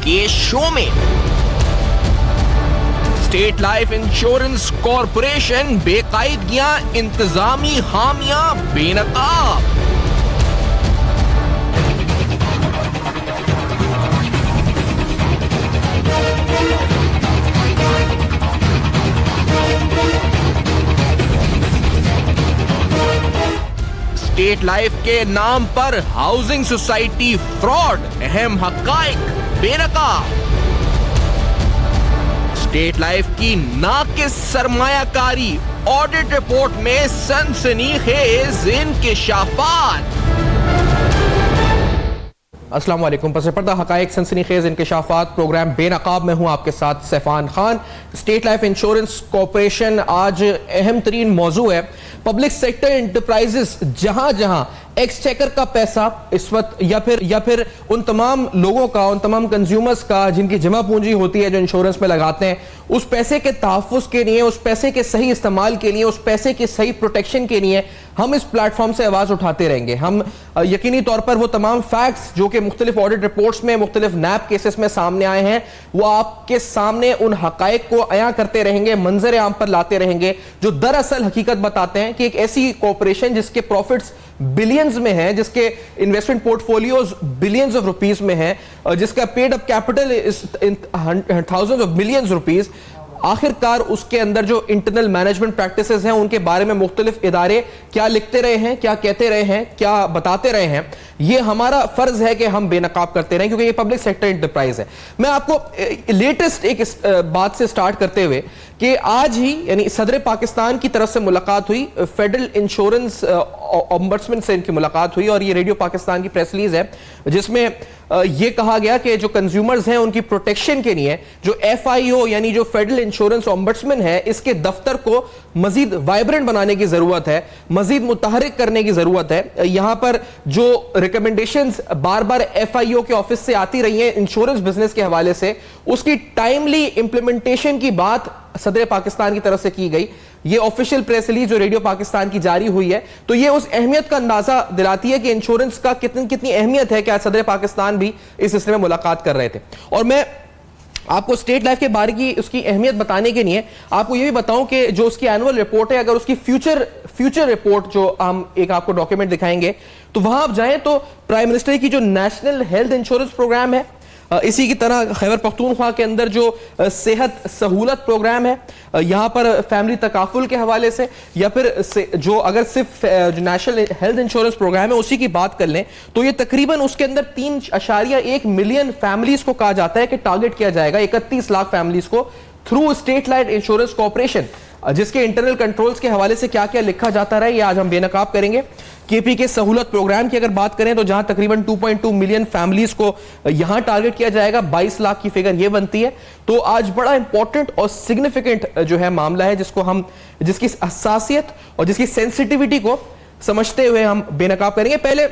کے شو میں state life insurance corporation بے قاعدگیاں انتظامی خامیاں بے نقاب. اسٹیٹ لائف کے نام پر ہاؤسنگ سوسائٹی فراڈ, اہم حقائق بے نقاب. اسٹیٹ لائف کی ناقص سرمایہ کاری, آڈٹ رپورٹ میں سنسنی خیز انکشافات. السلام علیکم. پس پردہ حقائق سنسنی خیز انکشافات پروگرام بے نقاب میں ہوں آپ کے ساتھ Saifan Khan. State life insurance corporation آج اہم ترین موضوع ہے. پبلک سیکٹر انٹرپرائزز جہاں جہاں ایکسچیکر کا پیسہ اس وقت یا پھر ان تمام لوگوں کا, ان تمام کنزیومرز کا جن کی جمع پونجی ہوتی ہے جو انشورنس میں لگاتے ہیں, اس پیسے کے تحفظ کے لیے, اس پیسے کے صحیح استعمال کے لیے, اس پیسے کی صحیح پروٹیکشن کے لیے ہم اس پلیٹ فارم سے آواز اٹھاتے رہیں گے. ہم یقینی طور پر وہ تمام فیکٹس جو کہ مختلف آڈٹ رپورٹس میں, مختلف نیب کیسز میں سامنے آئے ہیں, وہ آپ کے سامنے ان حقائق کو عیاں کرتے رہیں گے, منظر عام پر لاتے رہیں گے جو دراصل حقیقت بتاتے ہیں کہ ایک ایسی کارپوریشن جس کے پروفٹس بلینز میں ہیں, جس کے investment portfolios billions of rupees میں ہیں, جس کا paid up capital thousand of millions rupees, آخر کار اس کے اندر جو انٹرنل مینجمنٹ پریکٹسز ہیں ان کے بارے میں مختلف ادارے کیا لکھتے رہے ہیں, کیا کہتے رہے ہیں, کیا بتاتے رہے ہیں, یہ ہمارا فرض ہے کہ ہم بے نقاب کرتے رہیں کیونکہ یہ پبلک سیکٹر انٹرپرائز ہے. میں آپ کو لیٹسٹ ایک بات سے سٹارٹ کرتے ہوئے کہ آج ہی یعنی صدر پاکستان کی طرف سے ملاقات ہوئی, فیڈرل انشورنس امبڈسمن سے ان کی ملاقات ہوئی, اور یہ ریڈیو پاکستان کی پریس ریلیز ہے جس میں یہ کہا گیا کہ جو کنزیومرز ہیں ان کی پروٹیکشن کے لیے جو ایف آئی او یعنی جو فیڈرل انشورنس امبڈسمن ہے, اس کے دفتر کو مزید وائبرنٹ بنانے کی ضرورت ہے, مزید متحرک کرنے کی ضرورت ہے. یہاں پر جو ریکمنڈیشنز بار بار ایف آئی او کے آفس سے آتی رہی ہیں انشورنس بزنس کے حوالے سے, اس کی ٹائملی امپلیمنٹیشن کی بات صدر پاکستان کی طرف سے کی گئی. یہ آفیشیل پریس ریلیز جو ریڈیو پاکستان کی جاری ہوئی ہے تو یہ اس اہمیت کا اندازہ دلاتی ہے کہ انشورنس کا کتنی اہمیت ہے کہ آج صدر پاکستان بھی اس سلسلے میں ملاقات کر رہے تھے. اور میں آپ کو اسٹیٹ لائف کے بارے کی اس کی اہمیت بتانے کے لیے آپ کو یہ بھی بتاؤں کہ جو اس کی اینول رپورٹ ہے, اگر اس کی فیوچر رپورٹ جو ہم ایک آپ کو ڈاکیومنٹ دکھائیں گے تو وہاں آپ جائیں تو پرائم منسٹر کی جو نیشنل ہیلتھ انشورنس پروگرام ہے, اسی کی طرح خیبر پختونخوا کے اندر جو صحت سہولت پروگرام ہے, یہاں پر فیملی تکافل کے حوالے سے, یا پھر جو اگر صرف نیشنل ہیلتھ انشورنس پروگرام ہے اسی کی بات کر لیں تو یہ تقریباً اس کے اندر 3.1 ملین فیملیز کو کہا جاتا ہے کہ ٹارگٹ کیا جائے گا, 31 لاکھ فیملیز کو through state life insurance corporation, جس کے انٹرنل کنٹرولز کے حوالے سے کیا کیا لکھا جاتا رہا ہے یہ آج ہم بے نقاب کریں گے. کے پی کے سہولت پروگرام کی اگر بات کریں تو جہاں تقریباً 2.2 ملین فیملیز کو یہاں ٹارگٹ کیا جائے گا, 22 لاکھ کی فگر یہ بنتی ہے. تو آج بڑا امپورٹنٹ اور سگنیفیکنٹ جو ہے معاملہ ہے جس کی حساسیت اور جس کی سینسٹیوٹی کو سمجھتے ہوئے ہم بے نقاب کریں گے. پہلے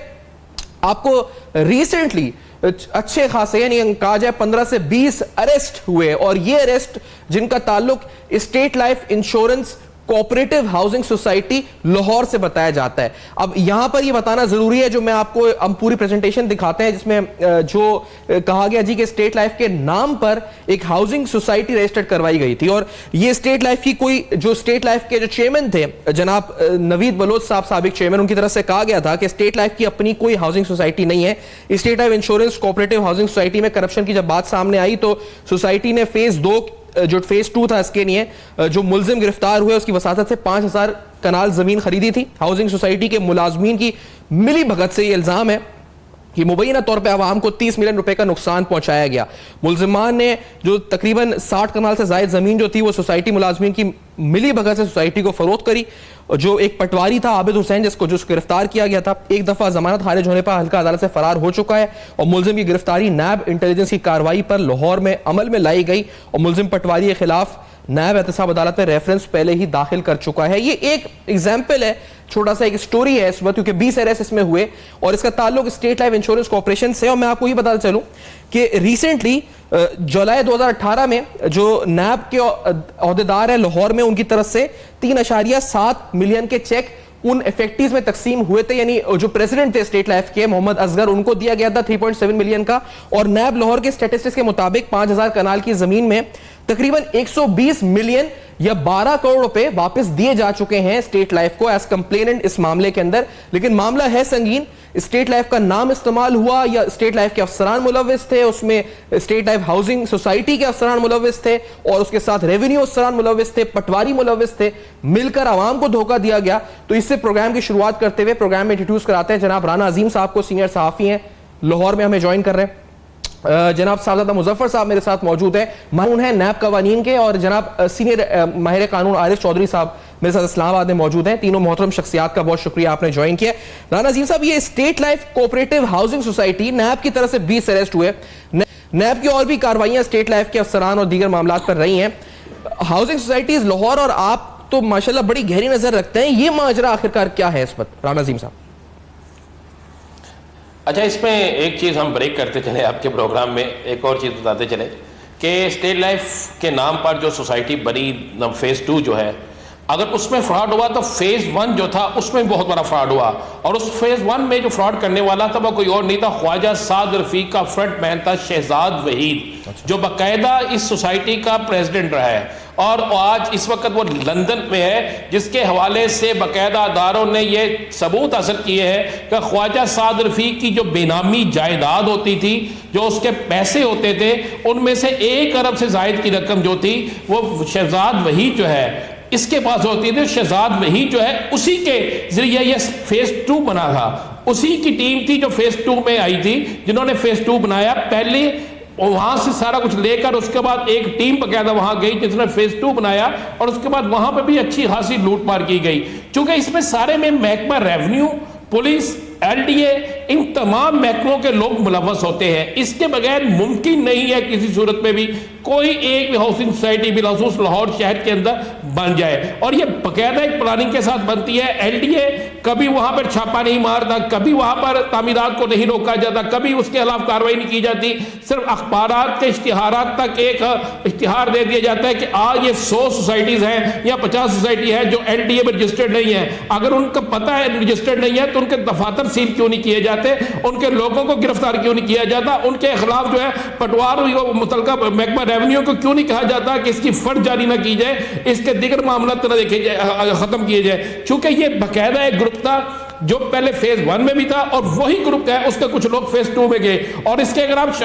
آپ کو ریسنٹلی اچھے خاصے یعنی کہا جائے 15 سے 20 اریسٹ ہوئے, اور یہ اریسٹ جن کا تعلق state life insurance cooperative housing society Lahore سے بتایا جاتا ہے. اب یہاں پر یہ بتانا ضروری ہے, جو میں آپ کو ہم پوری پریزنٹیشن دکھاتے ہیں جس میں جو کہا گیا جی کہ اسٹیٹ لائف کے نام پر ایک ہاؤسنگ سوسائٹی رجسٹرڈ کروائی گئی تھی, اور یہ اسٹیٹ لائف کی جو اسٹیٹ لائف کے جو چیئرمین تھے جناب نوید بلوچ صاحب, سابق چیئرمین, ان کی طرف سے کہا گیا تھا کہ اسٹیٹ لائف کی اپنی کوئی ہاؤسنگ سوسائٹی نہیں ہے. State life insurance cooperative housing society میں کرپشن کی جب بات سامنے آئی تو سوسائٹی نے فیز 2 تھا اس کے لیے جو ملزم گرفتار ہوئے اس کی وساطت سے 5000 کنال زمین خریدی تھی. ہاؤسنگ سوسائٹی کے ملازمین کی ملی بھگت سے یہ الزام ہے کہ مبینہ طور پہ عوام کو 30 ملین روپے کا نقصان پہنچایا گیا. ملزمان نے جو تقریباً 60 کنال سے زائد زمین جو تھی وہ سوسائٹی ملازمین کی ملی بھگت سے سوسائٹی کو فروخت کری. جو ایک پٹواری تھا عابد حسین جس کو گرفتار کیا گیا تھا, ایک دفعہ ضمانت خارج ہونے پر حلقہ عدالت سے فرار ہو چکا ہے, اور ملزم کی گرفتاری نیب انٹیلیجنس کی کارروائی پر لاہور میں عمل میں لائی گئی, اور ملزم پٹواری کے خلاف نیب احتساب عدالت میں ریفرنس پہلے ہی داخل کر چکا ہے. یہ ایک ایگزامپل ہے, چھوٹا سا ایک سٹوری ہے اس وقت, کیونکہ 20 اریسٹ اس میں ہوئے اور اس کا تعلق اسٹیٹ لائف انشورنس کارپوریشن سے. اور میں آپ کو یہ بتا چلوں کہ ریسنٹلی جولائی 2018 میں جو نیب کے عہدیدار ہیں لاہور میں, ان کی طرف سے 3.7 ملین کے چیک ان افیکٹیز میں تقسیم ہوئے تھے. یعنی جو پریزیڈنٹ تھے اسٹیٹ لائف کے محمد اصغر, ان کو دیا گیا تھا 3.7 ملین کا, اور نیب لاہور کے اسٹیٹسٹکس کے مطابق 5000 کنال کی زمین میں تقریباً 120 ملین یا 12 کروڑ روپے واپس دیے جا چکے ہیں اسٹیٹ لائف کو ایز کمپلیننٹ اس معاملے کے اندر. لیکن معاملہ ہے سنگین. اسٹیٹ لائف کا نام استعمال ہوا یا اسٹیٹ لائف کے افسران ملوث تھے, اس میں اسٹیٹ لائف ہاؤسنگ سوسائٹی کے افسران ملوث تھے, اور اس کے ساتھ ریونیو افسران ملوث تھے, پٹواری ملوث تھے, مل کر عوام کو دھوکہ دیا گیا. تو اس سے پروگرام کی شروعات کرتے ہوئے پروگرام میں انٹروڈیوس کراتے ہیں جناب رانا عظیم صاحب کو, سینئر صحافی ہیں, لاہور میں ہمیں جوائن کر رہے ہیں. جناب صاحبزادہ مظفر صاحب میرے ساتھ موجود ہیں, ماہر ہیں نیب قوانین کے, اور جناب سینئر ماہر قانون عارف چودھری صاحب میرے ساتھ اسلام آباد میں موجود ہیں. تینوں محترم شخصیات کا بہت شکریہ آپ نے جوائن کیا. رانا عظیم صاحب, یہ state life cooperative housing society NAB کی طرف سے 20 اریسٹ ہوئے. نیب کی اور بھی کارروائیاں اسٹیٹ لائف کے افسران اور دیگر معاملات پر رہی ہیں. ہاؤسنگ سوسائٹیز لاہور اور آپ تو ماشاءاللہ بڑی گہری نظر رکھتے ہیں, یہ ماجرا آخرکار کیا ہے اس وقت رانا عظیم صاحب؟ اچھا, اس میں ایک چیز ہم بریک کرتے چلے آپ کے پروگرام میں, ایک اور چیز بتاتے چلے کہ اسٹیٹ لائف کے نام پر جو سوسائٹی بنی فیز 2 جو ہے, اگر اس میں فراڈ ہوا تو فیز 1 جو تھا اس میں بہت بڑا فراڈ ہوا, اور اس فیز 1 میں جو فراڈ کرنے والا تھا وہ کوئی اور نہیں تھا, خواجہ سعد رفیق کا فرنٹ مین تھا شہزاد وحید, جو باقاعدہ اس سوسائٹی کا پریزیڈنٹ رہا ہے, اور آج اس وقت وہ لندن میں ہے, جس کے حوالے سے باقاعدہ اداروں نے یہ ثبوت حاصل کیے ہیں کہ خواجہ سعد رفیق کی جو بے نامی جائیداد ہوتی تھی, جو اس کے پیسے ہوتے تھے, ان میں سے 1 ارب سے زائد کی رقم جو تھی وہ شہزاد وحید جو ہے اس کے پاس ہوتی تھی. شہزاد وحید جو ہے اسی کے ذریعے یہ فیز 2 بنا تھا, اسی کی ٹیم تھی جو فیز 2 میں آئی تھی, جنہوں نے فیز 2 بنایا. پہلے وہاں سے سارا کچھ لے کر اس کے بعد ایک ٹیم باقاعدہ وہاں گئی جس نے فیز 2 بنایا, اور اس کے بعد وہاں پہ بھی اچھی خاصی لوٹ مار کی گئی. چونکہ اس میں سارے میں محکمہ ریونیو, پولیس, LDA, ان تمام محکموں کے لوگ ملوث ہوتے ہیں. اس کے بغیر ممکن نہیں ہے کسی صورت میں بھی کوئی ایک بھی ہاؤسنگ سوسائٹی بالخصوص لاہور شہر کے اندر بن جائے, اور یہ باقاعدہ ایک پلاننگ کے ساتھ بنتی ہے. LDA کبھی وہاں پر چھاپا نہیں مارتا, کبھی وہاں پر تعمیرات کو نہیں روکا جاتا, کبھی اس کے خلاف کارروائی نہیں کی جاتی. صرف اخبارات کے اشتہارات تک ایک اشتہار دے دیا جاتا ہے کہ آج یہ 100 سوسائٹیز ہیں یا 50 سوسائٹی ہیں جو LDA میں رجسٹرڈ نہیں ہیں. اگر ان کو پتہ ہے رجسٹرڈ نہیں ہے تو ان کے دفاتر سیل کیوں نہیں کیے جاتے, ان کے لوگوں کو گرفتار کیوں نہیں کیا جاتا, ان کے خلاف جو ہے پٹوار متعلقہ محکمہ ریونیو کو کیوں نہیں کہا جاتا کہ اس کی فرد جاری نہ کی جائے, اس کے دیگر معاملات نہ دیکھے جائے, ختم کیے جائے. چونکہ یہ باقاعدہ ایک گروپ تھا جو پہلے فیز 1 میں بھی تھا, اور وہی گروپ ہے اس کے کچھ لوگ فیز 2 میں گئے. اور اس کے اگر آپ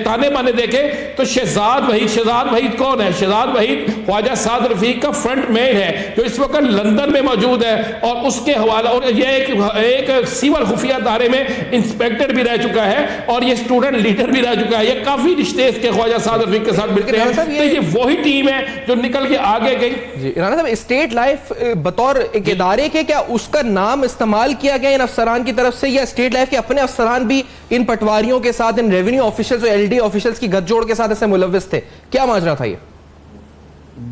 تانے بانے دیکھیں تو شہزاد وحید کون ہے؟ شہزاد وحید خواجہ سعد رفیق کا فرنٹ مین ہے, جو اس وقت لندن میں موجود ہے, اور اس کے حوالہ, اور یہ ایک سیول خفیہ ادارے میں انسپیکٹر بھی رہ چکا ہے, اور یہ اسٹوڈنٹ لیڈر بھی رہ چکا ہے. یہ کافی رشتے اس کے خواجہ سعد رفیق کے ساتھ ملتے ہیں. تو یہ وہی ٹیم ہے جو نکل کے آگے گئی. جی رانا صاحب, اسٹیٹ لائف بطور ایک ادارے کے کیا اس کا نام استعمال کیا گیا ان افسران کی طرف سے, یا اسٹیٹ لائف کے اپنے افسران بھی ان پٹواریوں کے ساتھ, ان ریونیو آفیشلز اور LD آفیشلز کی گٹھ جوڑ کے ساتھ ایسے ملوث تھے؟ کیا ماجرا تھا یہ؟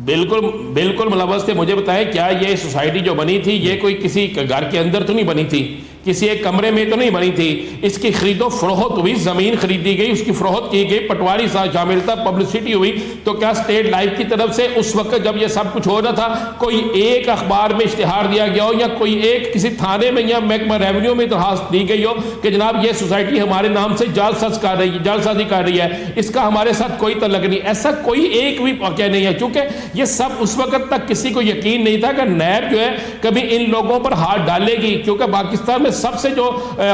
بالکل ملوث تھے. مجھے بتائیں, کیا یہ سوسائٹی جو بنی تھی یہ کوئی کسی گھر کے اندر تو نہیں بنی تھی, کسی ایک کمرے میں تو نہیں بنی تھی. اس کی خرید و فروخت ہوئی, زمین خریدی گئی, اس کی فروخت کی گئی, پٹواری ساتھ شامل تھا, پبلسٹی ہوئی. تو کیا اسٹیٹ لائف کی طرف سے اس وقت جب یہ سب کچھ ہو رہا تھا کوئی ایک اخبار میں اشتہار دیا گیا ہو, یا کوئی ایک کسی تھانے میں یا محکمہ ریونیو میں درخواست دی گئی ہو کہ جناب یہ سوسائٹی ہمارے نام سے جعلسازی کر رہی ہے, اس کا ہمارے ساتھ کوئی تعلق نہیں؟ ایسا کوئی ایک بھی واقعہ نہیں ہے. چونکہ یہ سب اس وقت تک کسی کو یقین نہیں تھا کہ نیب جو ہے کبھی ان لوگوں پر ہاتھ ڈالے گی, کیونکہ پاکستان میں سب سے جو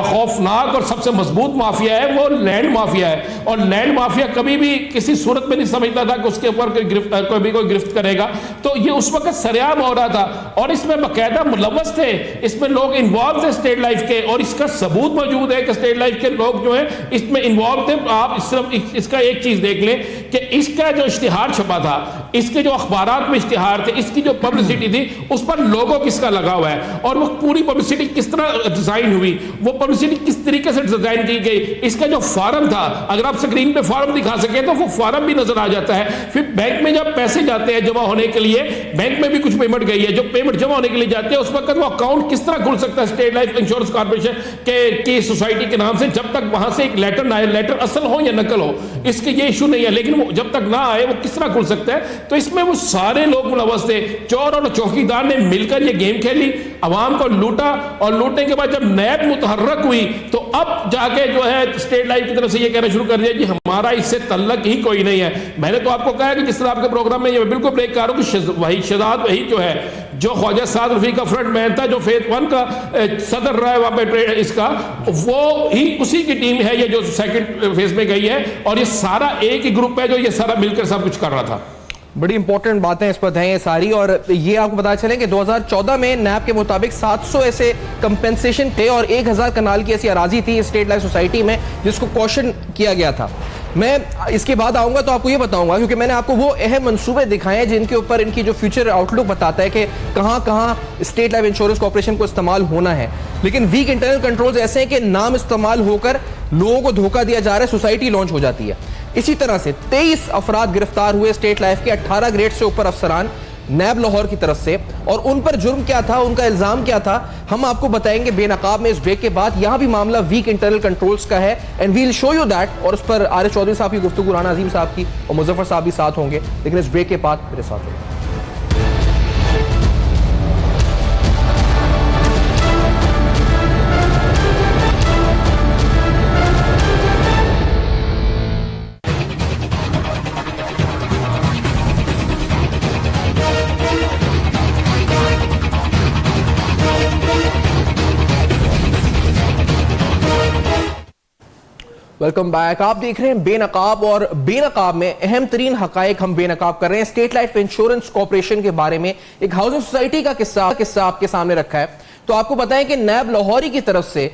خوفناک اور سب سے مضبوط مافیا ہے وہ لینڈ مافیا ہے, اور لینڈ مافیا کبھی بھی کسی صورت میں نہیں سمجھتا تھا کہ اس کے اوپر کوئی گرفت کرے گا. تو یہ اس وقت سریعام ہو رہا تھا, اور اس میں باقاعدہ ملوث تھے, اس میں لوگ انوالو تھے اسٹیٹ لائف کے, اور اس کا ثبوت موجود ہے کہ اسٹیٹ لائف کے لوگ جو ہیں اس میں انوالو تھے. آپ صرف اس کا ایک چیز دیکھ لیں کہ اس کا جو اشتہار چھپا تھا, اس کے جو اخبارات میں اشتہار تھے, اس کی جو پبلسٹی تھی, اس پر لوگو کس کا لگا ہوا ہے, اور وہ پوری پبلسٹی کس طرح ڈیزائن ہوئی, وہ پبلسٹی کس طریقے سے ڈیزائن کی گئی, اس کا جو فارم تھا, اگر آپ سکرین پہ فارم دکھا سکیں تو وہ فارم بھی نظر آ جاتا ہے. پھر بینک میں جب پیسے جاتے ہیں جمع ہونے کے لیے, بینک میں بھی کچھ پیمنٹ گئی ہے, جو پیمنٹ جمع ہونے کے لیے جاتے ہیں اس وقت وہ اکاؤنٹ کس طرح کھل سکتا ہے اسٹیٹ لائف انشورنس کارپوریشن کی سوسائٹی کے نام سے, جب تک وہاں سے ایک لیٹر نہ آئے, لیٹر اصل ہو یا نقل ہو, اس کے یہ ایشو نہیں ہے, لیکن وہ جب تک نہ آئے وہ کس طرح کھل سکتا ہے؟ تو اس میں وہ سارے لوگ ملوث تھے. چور اور چوکیدار نے مل کر یہ گیم کھیلی, عوام کو لوٹا, اور لوٹنے کے بعد جب نیب متحرک ہوئی تو اب جا کے جو ہے اسٹیٹ لائف کی طرف سے یہ کہنا شروع کر دیا کہ ہمارا اس سے تعلق ہی کوئی نہیں ہے. میں نے تو آپ کو کہا کہ جس طرح آپ کے پروگرام میں یہ بالکل بریک کر رہا ہوں کہ وحید شہزاد وحید جو ہے, جو خواجہ سعد رفیق کا فرنٹ مین تھا, جو فیز 1 کا صدر رہا ہے وہاں پہ اس کا, وہ ہی اسی کی ٹیم ہے یہ جو سیکنڈ فیز میں گئی ہے, اور یہ سارا ایک ہی گروپ ہے جو یہ سارا مل کر سب کچھ کر رہا تھا. بڑی امپورٹنٹ باتیں اس پر ہیں یہ ساری, اور یہ آپ کو بتا چلیں کہ 2014 میں نیب کے مطابق 700 ایسے کمپنسیشن تھے اور 1000 کنال کی ایسی اراضی تھی اسٹیٹ لائف سوسائٹی میں جس کو کوشن کیا گیا تھا. میں اس کے بعد آؤں گا تو آپ کو یہ بتاؤں گا, کیونکہ میں نے آپ کو وہ اہم منصوبے دکھائے ہیں جن کے اوپر ان کی جو فیوچر آؤٹ لک بتاتا ہے کہ کہاں کہاں اسٹیٹ لائف انشورنس کارپوریشن کو استعمال ہونا ہے. لیکن ویک انٹرنل کنٹرولز ایسے ہیں کہ نام استعمال ہو کر لوگوں کو دھوکہ دیا جا رہا ہے, سوسائٹی لانچ ہو جاتی ہے. اسی طرح سے 23 افراد گرفتار ہوئے اسٹیٹ لائف کے 18 گریڈ سے اوپر افسران نیب لاہور کی طرف سے, اور ان پر جرم کیا تھا, ان کا الزام کیا تھا, ہم آپ کو بتائیں گے بے نقاب میں اس بریک کے بعد. یہاں بھی معاملہ ویک انٹرنل کنٹرولز کا ہے and we'll show you that, اور اس پر عارف چودھری صاحب کی گفتگو, رانا عظیم صاحب کی اور مظفر صاحب بھی ساتھ ہوں گے, لیکن اس بریک کے بعد میرے ساتھ ہوں گے. Welcome back. آپ دیکھ رہے ہیں بے نقاب, اور بے نقاب میں اہم ترین حقائق ہم بے نقاب کر رہے ہیں. اسٹیٹ لائف انشورنس کارپوریشن کے بارے میں ایک ہاؤسنگ سوسائٹی کا قصہ آپ کے سامنے رکھا ہے. تو آپ کو بتائیں کہ نیب لاہوری کی طرف سے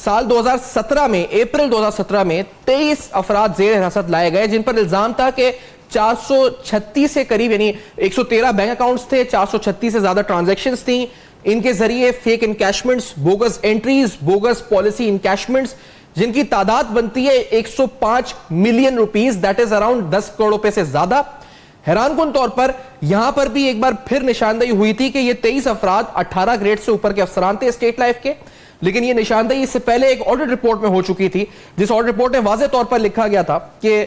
سال 2017 میں, اپریل 2017 میں 23 افراد زیر حراست لائے گئے جن پر الزام تھا کہ 436 سے قریب, یعنی 113 بینک اکاؤنٹس تھے, 436 سے زیادہ ٹرانزیکشنز تھیں. ان کے ذریعے fake encashments, bogus entries, bogus policy encashments, جن کی تعداد بنتی ہے 105 million rupees, that is around 10 crore روپے سے زیادہ. حیران کن طور پر یہاں پر بھی ایک بار پھر نشاندہی ہوئی تھی کہ یہ 23 افراد 18 گریڈ سے اوپر کے افسران تھے اسٹیٹ لائف کے, لیکن یہ نشاندہی اس سے پہلے ایک آڈٹ رپورٹ میں ہو چکی تھی, جس آڈٹ رپورٹ میں واضح طور پر لکھا گیا تھا کہ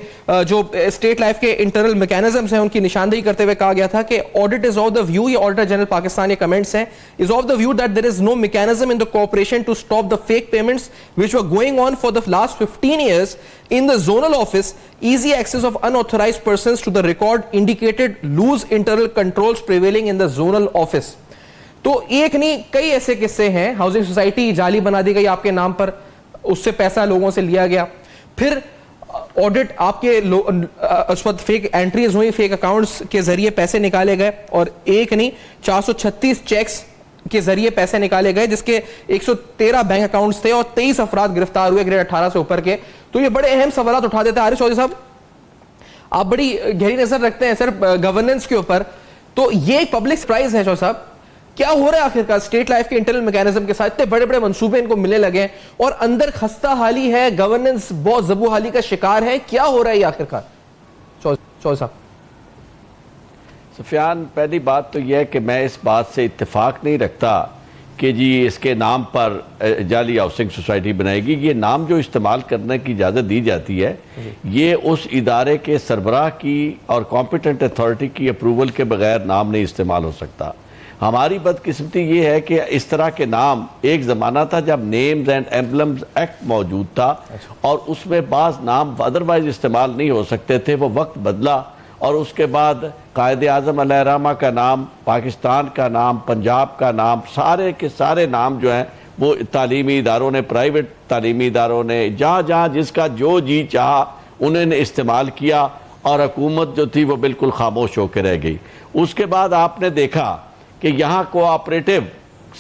جو اسٹیٹ لائف کے انٹرنل میکینزمز ہیں ان کی نشاندہی کرتے ہوئے کہا گیا تھا کہ audit is of the view, یہ آڈیٹر جنرل پاکستان یہ کمنٹس ہیں, is of the view that there is no mechanism in the corporation to stop the fake payments which were going on for the last 15 years in the zonal office. Easy access of unauthorized persons to the record indicated loose internal controls prevailing in the zonal office. تو ایک نہیں کئی ایسے قصے ہیں, housing society جعلی بنا دی گئی آپ کے نام پر, اس سے پیسہ لوگوں سے لیا گیا, پھر آڈٹ آپ کے اس وقت فیک انٹریز ہوئی, فیک اکاؤنٹس کے ذریعے پیسے نکالے گئے, اور ایک نہیں 436 چیکس کے ذریعے پیسے نکالے گئے جس کے 113 بینک اکاؤنٹس تھے, اور 23 افراد گرفتار ہوئے گریڈ 18 سے اوپر کے. تو یہ بڑے اہم سوالات اٹھا دیتے ہیں. عارف چودھری صاحب, آپ بڑی گہری نظر رکھتے ہیں سر گورننس کے اوپر, تو یہ ایک پبلک سرپرائز ہے. چودھری صاحب, کیا ہو رہا ہے آخر کار اسٹیٹ لائف کے انٹرنل میکینزم کے ساتھ؟ اتنے بڑے بڑے منصوبے ان کو ملنے لگے ہیں اور اندر خستہ حالی ہے, گورننس بہت زبو حالی کا شکار ہے. کیا ہو رہا ہے یہ آخر کار؟ چودھری صاحب. سفیان, پہلی بات تو یہ ہے کہ میں اس بات سے اتفاق نہیں رکھتا کہ جی اس کے نام پر جعلی ہاؤسنگ سوسائٹی بنائے گی. یہ نام جو استعمال کرنے کی اجازت دی جاتی ہے یہ اس ادارے کے سربراہ کی اور کمپیٹنٹ اتھارٹی کی اپروول کے بغیر نام نہیں استعمال ہو سکتا. ہماری بدقسمتی یہ ہے کہ اس طرح کے نام, ایک زمانہ تھا جب نیمز اینڈ ایمبلمز ایکٹ موجود تھا اور اس میں بعض نام ادروائز استعمال نہیں ہو سکتے تھے, وہ وقت بدلا, اور اس کے بعد قائد اعظم علیہ الرحمہ کا نام, پاکستان کا نام, پنجاب کا نام, سارے کے سارے نام جو ہیں وہ تعلیمی اداروں نے, پرائیویٹ تعلیمی اداروں نے, جہاں جہاں جس کا جو جی چاہا انہوں نے استعمال کیا, اور حکومت جو تھی وہ بالکل خاموش ہو کے رہ گئی. اس کے بعد آپ نے دیکھا کہ یہاں کوآپریٹو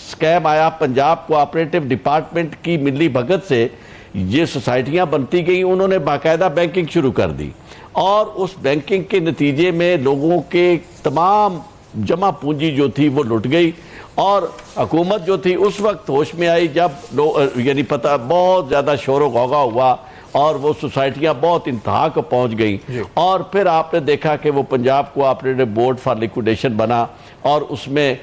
سکیم آیا, پنجاب کوآپریٹو ڈپارٹمنٹ کی ملی بھگت سے یہ سوسائٹیاں بنتی گئیں, انہوں نے باقاعدہ بینکنگ شروع کر دی, اور اس بینکنگ کے نتیجے میں لوگوں کے تمام جمع پونجی جو تھی وہ لٹ گئی, اور حکومت جو تھی اس وقت ہوش میں آئی جب یعنی پتہ بہت زیادہ شور و غوغا ہوا اور وہ سوسائٹیاں بہت انتہا کو پہنچ گئیں. اور پھر آپ نے دیکھا کہ وہ پنجاب کوآپریٹو بورڈ فار لیکویڈیشن بنا, اور اس میں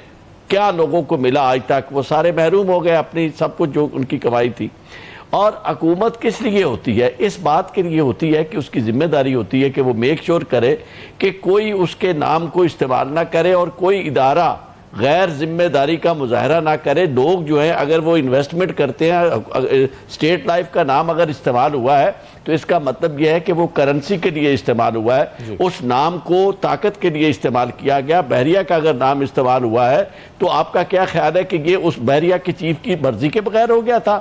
کیا لوگوں کو ملا آج تک, وہ سارے محروم ہو گئے اپنی سب کچھ جو ان کی کمائی تھی. اور حکومت کس لیے ہوتی ہے؟ اس بات کے لیے ہوتی ہے کہ اس کی ذمہ داری ہوتی ہے کہ وہ میک شور کرے کہ کوئی اس کے نام کو استعمال نہ کرے اور کوئی ادارہ غیر ذمہ داری کا مظاہرہ نہ کرے. لوگ جو ہیں اگر وہ انویسٹمنٹ کرتے ہیں, اسٹیٹ لائف کا نام اگر استعمال ہوا ہے تو اس کا مطلب یہ ہے کہ وہ کرنسی کے لیے استعمال ہوا ہے, اس نام کو طاقت کے لیے استعمال کیا گیا. بحریہ کا اگر نام استعمال ہوا ہے تو آپ کا کیا خیال ہے کہ یہ اس بحریہ کے چیف کی مرضی کے بغیر ہو گیا تھا؟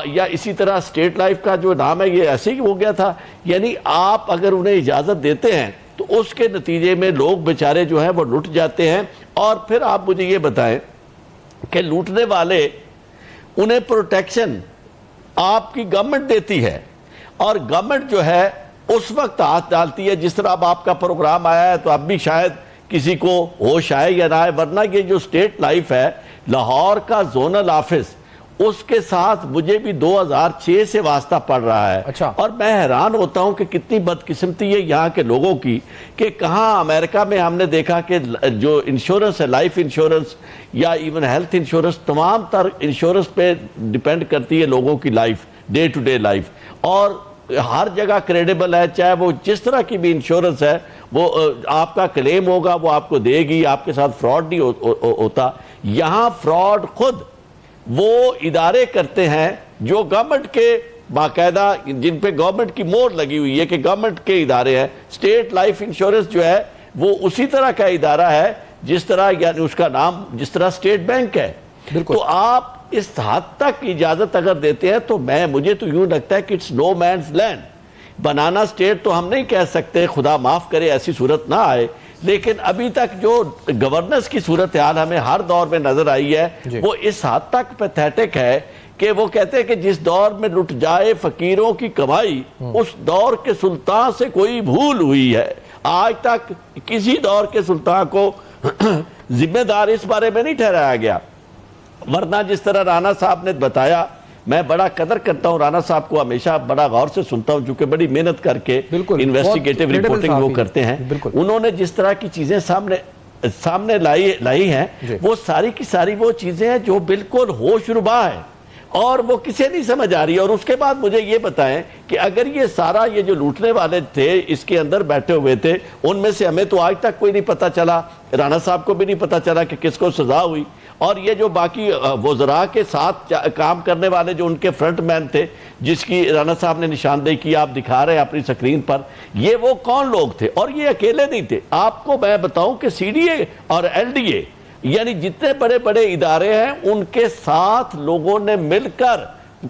یا اسی طرح اسٹیٹ لائف کا جو نام ہے یہ ایسے ہی ہو گیا تھا؟ یعنی آپ اگر انہیں اجازت دیتے ہیں تو اس کے نتیجے میں لوگ بیچارے جو ہیں وہ لٹ جاتے ہیں. اور پھر آپ مجھے یہ بتائیں کہ لوٹنے والے انہیں پروٹیکشن آپ کی گورنمنٹ دیتی ہے, اور گورنمنٹ جو ہے اس وقت ہاتھ ڈالتی ہے جس طرح اب آپ کا پروگرام آیا ہے تو اب بھی شاید کسی کو ہوش آئے یا نہ آئے, ورنہ یہ جو اسٹیٹ لائف ہے لاہور کا زونل آفس اس کے ساتھ مجھے بھی 2006 سے واسطہ پڑ رہا ہے. اور میں حیران ہوتا ہوں کہ کتنی بدقسمتی ہے یہاں کے لوگوں کی کہ کہاں امریکہ میں ہم نے دیکھا کہ جو انشورنس ہے, لائف انشورنس یا ایون ہیلتھ انشورنس, تمام تر انشورنس پہ ڈیپینڈ کرتی ہے لوگوں کی life, day to day life, اور ہر جگہ کریڈیبل ہے. چاہے وہ جس طرح کی بھی انشورنس ہے وہ آپ کا کلیم ہوگا وہ آپ کو دے گی, آپ کے ساتھ فراڈ نہیں ہوتا. یہاں فراڈ خود وہ ادارے کرتے ہیں جو گورنمنٹ کے باقاعدہ, جن پہ گورنمنٹ کی مور لگی ہوئی ہے کہ گورنمنٹ کے ادارے ہیں. اسٹیٹ لائف انشورنس جو ہے وہ اسی طرح کا ادارہ ہے جس طرح, یعنی اس کا نام جس طرح اسٹیٹ بینک ہے. تو آپ اس حد تک اجازت اگر دیتے ہیں تو مجھے تو یوں لگتا ہے کہ it's no man's land. Banana state تو ہم نہیں کہہ سکتے, خدا معاف کرے ایسی صورت نہ آئے, لیکن ابھی تک جو گورننس کی صورتحال ہمیں ہر دور میں نظر آئی ہے وہ اس حد تک پیتھیٹک ہے کہ وہ کہتے ہیں کہ جس دور میں لٹ جائے فقیروں کی کمائی اس دور کے سلطان سے کوئی بھول ہوئی ہے. آج تک کسی دور کے سلطان کو ذمہ دار اس بارے میں نہیں ٹھہرایا گیا. ورنہ جس طرح رانا صاحب نے بتایا, میں بڑا قدر کرتا ہوں رانا صاحب کو, ہمیشہ بڑا غور سے سنتا ہوں چونکہ بڑی محنت کر کے انویسٹیگیٹو رپورٹنگ وہ کرتے ہیں. انہوں نے جس طرح کی چیزیں سامنے لائی ہیں وہ ساری کی ساری وہ چیزیں ہیں جو بالکل ہوش ربا ہے اور وہ کسے نہیں سمجھ آ رہی. اور اس کے بعد مجھے یہ بتائیں کہ اگر یہ سارا یہ جو لوٹنے والے تھے اس کے اندر بیٹھے ہوئے تھے, ان میں سے ہمیں تو آج تک کوئی نہیں پتا چلا, رانا صاحب کو بھی نہیں پتا چلا کہ کس کو سزا ہوئی, اور یہ جو باقی وزراء کے ساتھ کام کرنے والے جو ان کے فرنٹ مین تھے جس کی رانا صاحب نے نشاندہی کی, آپ دکھا رہے ہیں اپنی سکرین پر, یہ وہ کون لوگ تھے؟ اور یہ اکیلے نہیں تھے. آپ کو میں بتاؤں کہ سی ڈی اے اور ایل ڈی اے یعنی جتنے بڑے بڑے ادارے ہیں ان کے ساتھ لوگوں نے مل کر,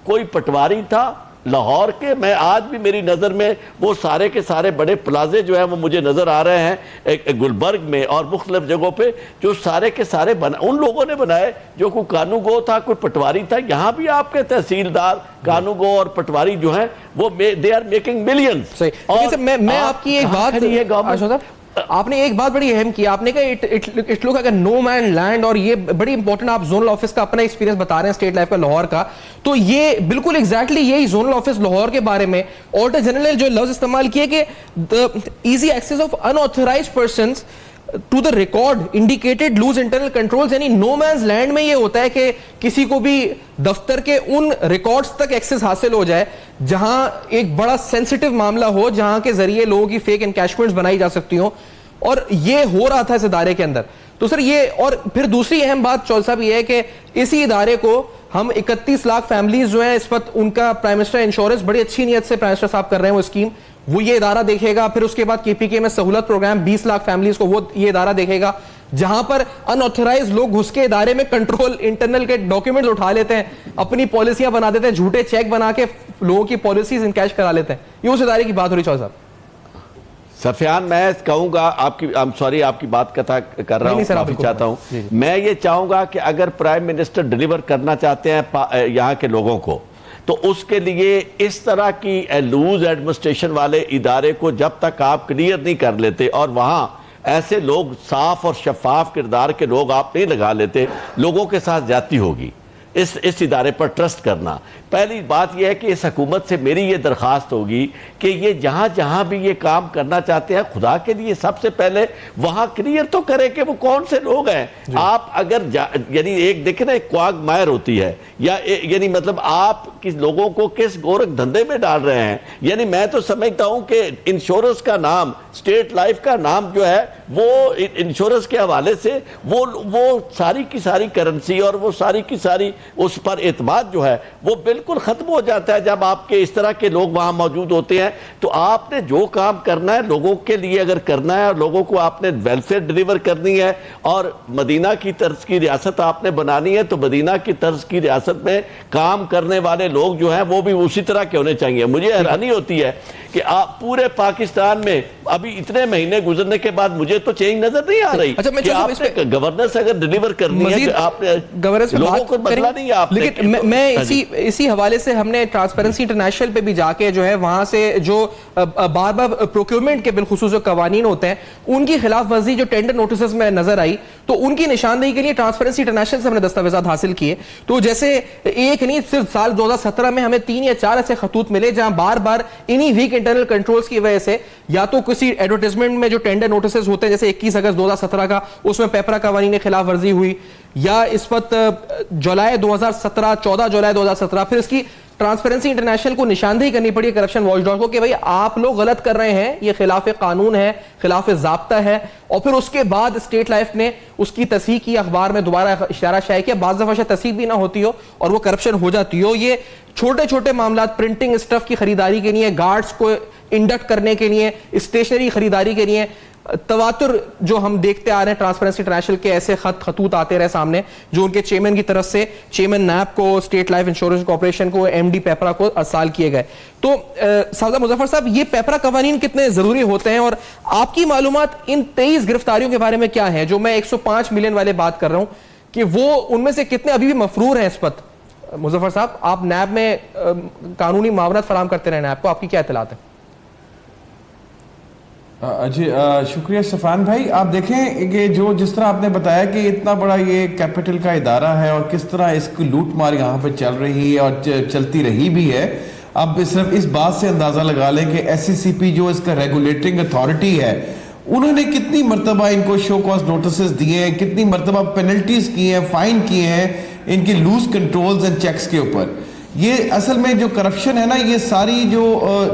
کوئی پٹواری تھا لاہور کے, میں آج بھی میری نظر میں وہ سارے کے سارے بڑے پلازے جو ہیں وہ مجھے نظر آ رہے ہیں گلبرگ میں اور مختلف جگہوں پہ, جو سارے کے سارے ان لوگوں نے بنائے جو کوئی قانو گو تھا, کوئی پٹواری تھا. یہاں بھی آپ کے تحصیلدار قانو گو اور پٹواری جو ہیں وہ they are making millions. میں آپ کی ایک بات, آپ نے ایک بات بڑی اہم کی, آپ نے کہا اٹ لک اگر نو مین لینڈ, اور یہ بڑی امپورٹنٹ, آپ زونل آفس کا اپنا ایکسپیرینس بتا رہے ہیں اسٹیٹ لائف کا لاہور کا, تو یہ بالکل ایگزیکٹلی یہی زونل آفس لاہور کے بارے میں آڈیٹر جنرل نے جو لفظ استعمال کیے کہ easy access of unauthorized persons to the record indicated loose internal controls. یعنی نو مینز لینڈ میں یہ ہوتا ہے کہ کسی کو بھی دفتر کے ان ریکارڈز تک ایکسس حاصل ہو جائے جہاں ایک بڑا سینسٹیو معاملہ ہو, جہاں کے ذریعے لوگوں کی فیک انکیشمنٹس بنائی جا سکتی ہوں, اور یہ ہو رہا تھا اس ادارے کے اندر. تو سر یہ, اور پھر دوسری اہم بات چول صاحب یہ ہے کہ اسی ادارے کو ہم 31 لاکھ فیملیز جو ہیں اس وقت ان کا پرائم منسٹر انشورنس بڑی اچھی نیت سے پرائم منسٹر صاحب کر رہے ہیں وہ اسکیم, وہ یہ ادارہ دیکھے گا. پھر اس کے بعد کے پی کے میں سہولت پروگرام 20 لاکھ فیملیز کو وہ یہ ادارہ دیکھے گا, جہاں پر انآتھورائز لوگ گھس کے ادارے میں کنٹرول انٹرنل کے ڈاکیومنٹس اٹھا لیتے ہیں, اپنی پالیسیاں بنا دیتے ہیں, جھوٹے چیک بنا کے لوگوں کی پالیسیز انکیش کرا لیتے ہیں. یہ اس ادارے کی بات ہو رہی چول صاحب. سفیان, میں کہوں گا آپ کی بات کر رہا ہوں, معافی چاہتا ہوں. میں یہ چاہوں گا کہ اگر پرائم منسٹر ڈیلیور کرنا چاہتے ہیں یہاں کے لوگوں کو تو اس کے لیے اس طرح کی لوز ایڈمنسٹریشن والے ادارے کو جب تک آپ کلیئر نہیں کر لیتے اور وہاں ایسے لوگ صاف اور شفاف کردار کے لوگ آپ نہیں لگا لیتے, لوگوں کے ساتھ زیادتی ہوگی. اس ادارے پر ٹرسٹ کرنا. پہلی بات یہ ہے کہ اس حکومت سے میری یہ درخواست ہوگی کہ یہ جہاں جہاں بھی یہ کام کرنا چاہتے ہیں خدا کے لیے سب سے پہلے وہاں کلیئر تو کرے کہ وہ کون سے لوگ ہیں. آپ اگر یعنی ایک دیکھیں نا ایک کواگ مائر ہوتی ہے یا یعنی مطلب آپ کس لوگوں کو کس گورکھ دھندے میں ڈال رہے ہیں. یعنی میں تو سمجھتا ہوں کہ انشورنس کا نام اسٹیٹ لائف کا نام جو ہے وہ انشورنس کے حوالے سے وہ ساری کی ساری کرنسی اور وہ ساری کی ساری اس پر اعتماد جو ہے وہ بالکل ختم ہو جاتا ہے جب آپ کے اس طرح کے لوگ وہاں موجود ہوتے ہیں. تو آپ نے جو کام کرنا ہے لوگوں کے لیے اگر کرنا ہے اور لوگوں کو آپ نے ویلفیئر ڈیلیور کرنی ہے اور مدینہ کی طرز کی ریاست آپ نے بنانی ہے تو مدینہ کی طرز کی ریاست میں کام کرنے والے لوگ جو ہیں وہ بھی اسی طرح کے ہونے چاہیے. مجھے حیرانی ہوتی ہے کہ آپ پورے پاکستان میں ابھی اتنے مہینے گزرنے کے بعد مجھے تو چینج نظر نہیں آ رہی کہ آپ نے گورننس اگر ڈیلیور کرنی ہے آپ نے لوگوں کو بدلا نہیں ہے آپ نے. لیکن میں اسی حوالے سے ہم نے ٹرانسپیرنسی انٹرنیشنل پہ بھی جا کے جو ہے وہاں سے جو بار بار پروکیورمنٹ کے بالخصوص جو قوانین ہوتے ہیں ان کی خلاف ورزی جو ٹینڈر نوٹسز میں نظر آئی تو ان کی نشاندہی کے لیے ٹرانسپیرنسی انٹرنیشنل سے ہم نے دستاویزات حاصل کیے. تو جیسے ایک نہیں صرف سال 2017 میں ہمیں 3 یا 4 ایسے خطوط ملے جہاں بار بار انہی ویک انٹرنل کنٹرولز کی وجہ سے یا تو کسی ایڈورٹائزمنٹ میں جو ٹینڈر نوٹسز ہوتے ہیں جیسے 21 اگست 2017 کا اس میں پیپرا قوانین خلاف ورزی ہوئی یا اس وقت جولائی 2017 14 جولائی 2017 پھر اس کی ٹرانسپیرنسی انٹرنیشنل کو نشاندہی کرنی پڑی کرپشن واچ ڈاگ کو کہ بھئی آپ لوگ غلط کر رہے ہیں یہ خلاف قانون ہے خلاف ضابطہ ہے. اور پھر اس کے بعد اسٹیٹ لائف نے اس کی تصحیح کی اخبار میں دوبارہ اشارہ شائع کیا. بعض دفعہ شاید تصحیح بھی نہ ہوتی ہو اور وہ کرپشن ہو جاتی ہو. یہ چھوٹے چھوٹے معاملات پرنٹنگ اسٹف کی خریداری کے لیے گارڈز کو انڈکٹ کرنے کے لیے اسٹیشنری خریداری کے لیے تواتر جو ہم دیکھتے آ رہے ہیں ٹرانسپیرنسی انٹرنیشنل کے ایسے خطوط آتے رہے سامنے جو ان کے چیئرمین کی طرف سے چیئرمین نیب کو اسٹیٹ لائف انشورنس کارپوریشن کو ایم ڈی پیپرا کو ارسال کیے گئے. تو سعودہ مظفر صاحب یہ پیپرا قوانین کتنے ضروری ہوتے ہیں اور آپ کی معلومات ان 23 گرفتاریوں کے بارے میں کیا ہیں جو میں 105 ملین والے بات کر رہا ہوں کہ وہ ان میں سے کتنے ابھی بھی مفرور ہیں اس وقت؟ مظفر صاحب آپ نیب میں قانونی معاونت فراہم کرتے رہے نیب کو آپ کی کیا اطلاعات ہیں؟ جی شکریہ صفان بھائی. آپ دیکھیں کہ جس طرح آپ نے بتایا کہ اتنا بڑا یہ کیپٹل کا ادارہ ہے اور کس طرح اس کی لوٹ مار یہاں پہ چل رہی ہے اور چلتی رہی بھی ہے. اب صرف اس بات سے اندازہ لگا لیں کہ ایس سی سی پی جو اس کا ریگولیٹنگ اتھارٹی ہے انہوں نے کتنی مرتبہ ان کو شو کاز نوٹسز دیے ہیں, کتنی مرتبہ پینلٹیز کی ہیں, فائن کیے ہیں ان کی لوز کنٹرولز اینڈ چیکس کے اوپر. یہ اصل میں جو کرپشن ہے نا یہ ساری جو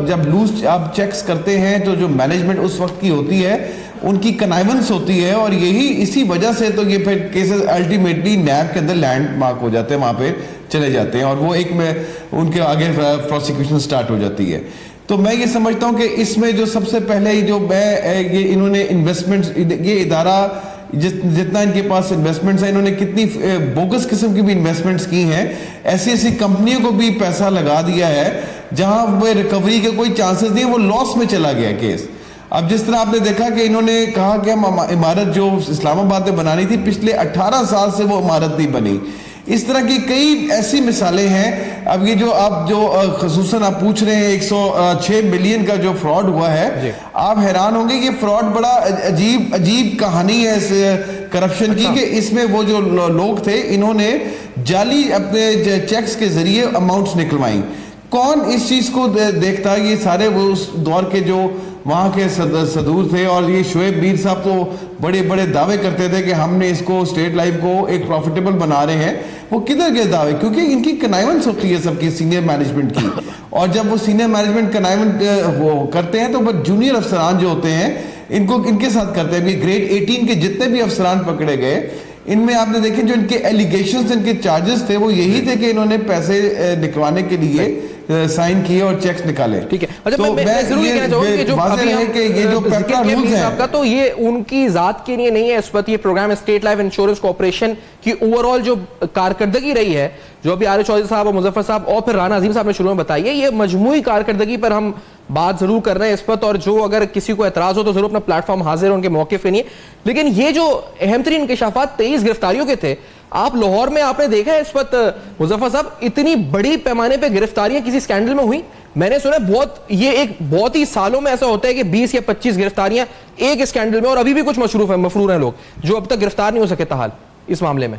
جب لوز آپ چیکس کرتے ہیں تو جو مینجمنٹ اس وقت کی ہوتی ہے ان کی کنائیونس ہوتی ہے اور یہی اسی وجہ سے تو یہ پھر کیسز الٹیمیٹلی نیب کے اندر لینڈ مارک ہو جاتے ہیں وہاں پہ چلے جاتے ہیں اور وہ ایک میں ان کے آگے پروسیکیوشن سٹارٹ ہو جاتی ہے. تو میں یہ سمجھتا ہوں کہ اس میں جو سب سے پہلے جو یہ انہوں نے انویسٹمنٹ یہ ادارہ جتنا ان کے پاس انویسٹمنٹس ہیں انہوں نے کتنی بوگس قسم کی بھی انویسٹمنٹس کی ہیں, ایسی کمپنیوں کو بھی پیسہ لگا دیا ہے جہاں وہ ریکوری کے کوئی چانسز نہیں, وہ لاس میں چلا گیا کیس. اب جس طرح آپ نے دیکھا کہ انہوں نے کہا کہ ہم عمارت جو اسلام آباد میں بنانی تھی پچھلے 18 سال سے وہ عمارت نہیں بنی. اس طرح کی کئی ایسی مثالیں ہیں. اب یہ جو آپ جو خصوصاً آپ پوچھ رہے ہیں 106 ملین کا جو فراڈ ہوا ہے آپ حیران ہوں گے. یہ فراڈ بڑا عجیب کہانی ہے اس کرپشن کی کہ اس میں وہ جو لوگ تھے انہوں نے جعلی اپنے چیکس کے ذریعے اماؤنٹس نکلوائیں. کون اس چیز کو دیکھتا ہے؟ یہ سارے وہ اس دور کے جو وہاں کے صدور تھے اور یہ شعیب میر صاحب تو بڑے بڑے دعوے کرتے تھے کہ ہم نے اس کو اسٹیٹ لائف کو ایک پروفیٹیبل بنا رہے ہیں. وہ کدھر گئے دعوے؟ کیونکہ ان کی کنائیونس ہوتی ہے سب کی سینئر مینجمنٹ کی, اور جب وہ سینئر مینجمنٹ کنائیونٹ وہ کرتے ہیں تو جونیئر افسران جو ہوتے ہیں ان کے ساتھ کرتے ہیں. گریڈ 18 کے جتنے بھی افسران پکڑے گئے ان میں آپ نے دیکھیں جو ان کے ایلیگیشنز ان کے چارجز تھے وہ یہی تھے کہ انہوں نے پیسے نکلوانے کے لیے سائن کیے اور چیکس نکالے. ٹھیک ہے, اچھا میں ضرور یہ کہنا چاہوں گا کہ جو ابھی ہم ذکر کیا رولز ہیں آپ کا تو یہ ان کی ذات کے لیے نہیں ہے. اس وقت یہ programme state life insurance corporation کی اوور آل جو کارکردگی رہی ہے جو ابھی عارف چودھری صاحب اور مظفر صاحب اور پھر رانا عظیم صاحب نے شروع میں بتائی ہے, یہ مجموعی کارکردگی پر ہم بات ضرور کر رہے ہیں اس وقت, اور جو اگر کسی کو اعتراض ہو تو ضرور اپنا پلیٹ فارم حاضر ہے ان کے موقف کے لیے. لیکن یہ جو اہم ترین انکشافات 23 گرفتاریوں کے تھے آپ لاہور میں آپ نے دیکھا ہے اس وقت مظفر صاحب اتنی بڑی پیمانے پہ گرفتاریاں کسی اسکینڈل میں ہوئی میں نے سنا یہ ایک بہت ہی سالوں میں ایسا ہوتا ہے کہ 20 یا 25 گرفتاریاں ایک اسکینڈل میں, اور ابھی بھی کچھ مفرور ہیں لوگ جو اب تک گرفتار نہیں ہو سکے تاحال اس معاملے میں.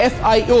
FIO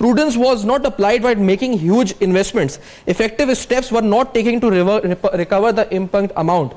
prudence was not applied while making huge investments. Effective steps were not taken to recover the impugned amount.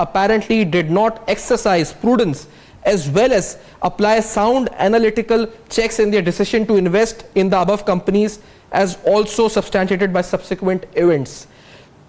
apparently did not exercise prudence as well as apply sound analytical checks in their decision to invest in the above companies as also substantiated by subsequent events.